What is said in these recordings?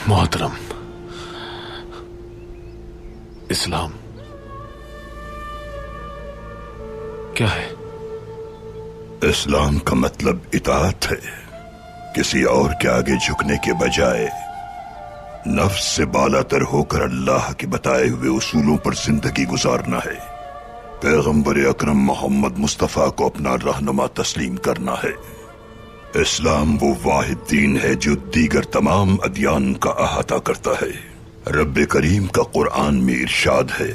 मोहतरम, इस्लाम क्या है? इस्लाम का मतलब इताअत है। किसी और के आगे झुकने के बजाय नफ्स से बालातर होकर अल्लाह के बताए हुए उसूलों पर जिंदगी गुजारना है। पैगंबर अकरम मोहम्मद मुस्तफा को अपना रहनुमा तस्लीम करना है। इस्लाम वो वाहिद दीन है जो दीगर तमाम अदियान का अहाता करता है। रब्बे करीम का कुरान में इरशाद है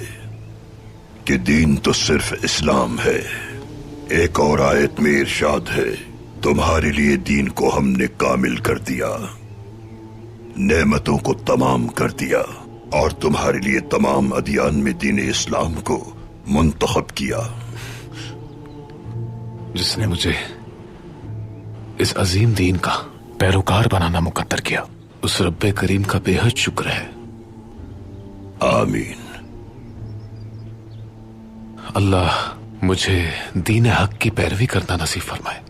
कि दीन तो सिर्फ इस्लाम है। एक और आयत में इरशाद है, तुम्हारे लिए दीन को हमने कामिल कर दिया, नेमतों को तमाम कर दिया और तुम्हारे लिए तमाम अदियान में दीन इस्लाम को मुंतखब किया। जिसने मुझे इस अजीम दीन का पैरोकार बनाना मुकद्दर किया, उस रब्बे करीम का बेहद शुक्र है। आमीन। अल्लाह मुझे दीन हक की पैरवी करना नसीब फरमाए।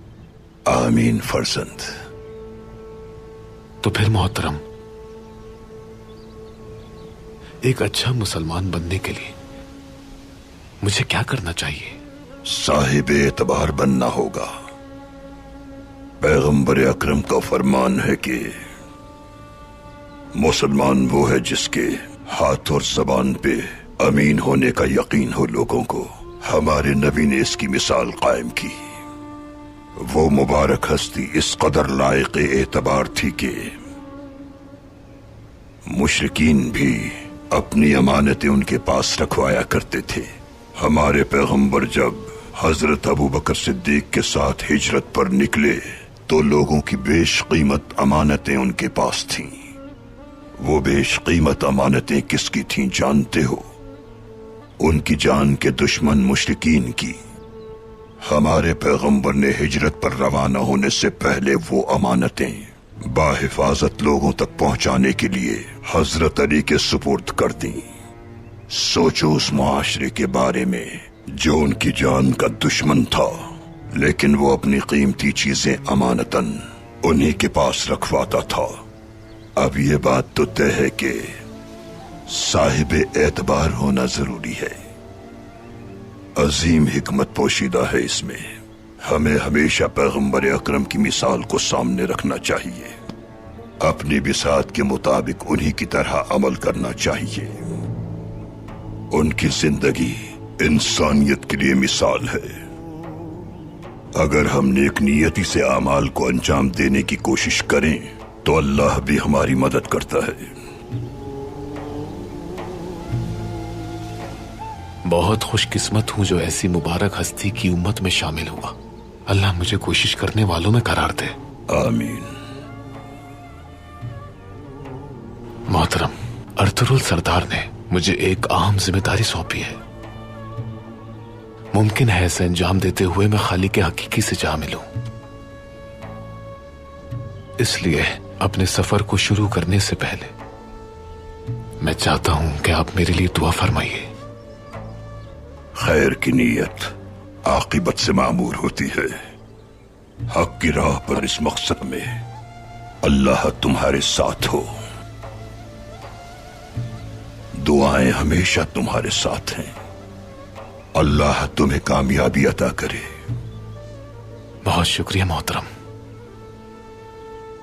आमीन फर्जंद। तो फिर मोहतरम, एक अच्छा मुसलमान बनने के लिए मुझे क्या करना चाहिए? साहिब एतबार बनना होगा। पैगंबर अकरम का फरमान है कि मुसलमान वो है जिसके हाथ और जबान पे अमीन होने का यकीन हो लोगों को। हमारे नबी ने इसकी मिसाल कायम की। वो मुबारक हस्ती इस कदर लायक एतबार थी कि मुशरिकीन भी अपनी अमानतें उनके पास रखवाया करते थे। हमारे पैगंबर जब हजरत अबू बकर सिद्दीक के साथ हिजरत पर निकले तो लोगों की बेशकीमत अमानतें उनके पास थीं। वो बेशकीमत अमानतें किसकी थीं जानते हो? उनकी जान के दुश्मन मुशरिकीन की। हमारे पैगंबर ने हिजरत पर रवाना होने से पहले वो अमानतें बाहिफाजत लोगों तक पहुंचाने के लिए हजरत अली के सुपुर्द कर दी। सोचो उस मुआशरे के बारे में जो उनकी जान का दुश्मन था, लेकिन वो अपनी कीमती चीजें अमानतन उन्हीं के पास रखवाता था। अब ये बात तो तय है कि साहिब एतबार होना जरूरी है। अजीम हिकमत पोशीदा है इसमें। हमें हमेशा पैगंबर अकरम की मिसाल को सामने रखना चाहिए। अपनी बिसात के मुताबिक उन्हीं की तरह अमल करना चाहिए। उनकी जिंदगी इंसानियत के लिए मिसाल है। अगर हम नेक नियति से अमाल को अंजाम देने की कोशिश करें तो अल्लाह भी हमारी मदद करता है। बहुत खुशकिस्मत हूं जो ऐसी मुबारक हस्ती की उम्मत में शामिल हुआ। अल्लाह मुझे कोशिश करने वालों में करार दे। आमीन। मोहतरम, अर्तुरुल सरदार ने मुझे एक अहम जिम्मेदारी सौंपी है। मुमकिन है इसे अंजाम देते हुए मैं खालिक हकीकी से जा मिलूं। इसलिए अपने सफर को शुरू करने से पहले मैं चाहता हूं कि आप मेरे लिए दुआ फरमाइए। खैर की नीयत आकिबत से मामूर होती है। हक की राह पर इस मकसद में अल्लाह तुम्हारे साथ हो। दुआएं हमेशा तुम्हारे साथ हैं। अल्लाह तुम्हें कामयाबी अता करे। बहुत शुक्रिया मोहतरम।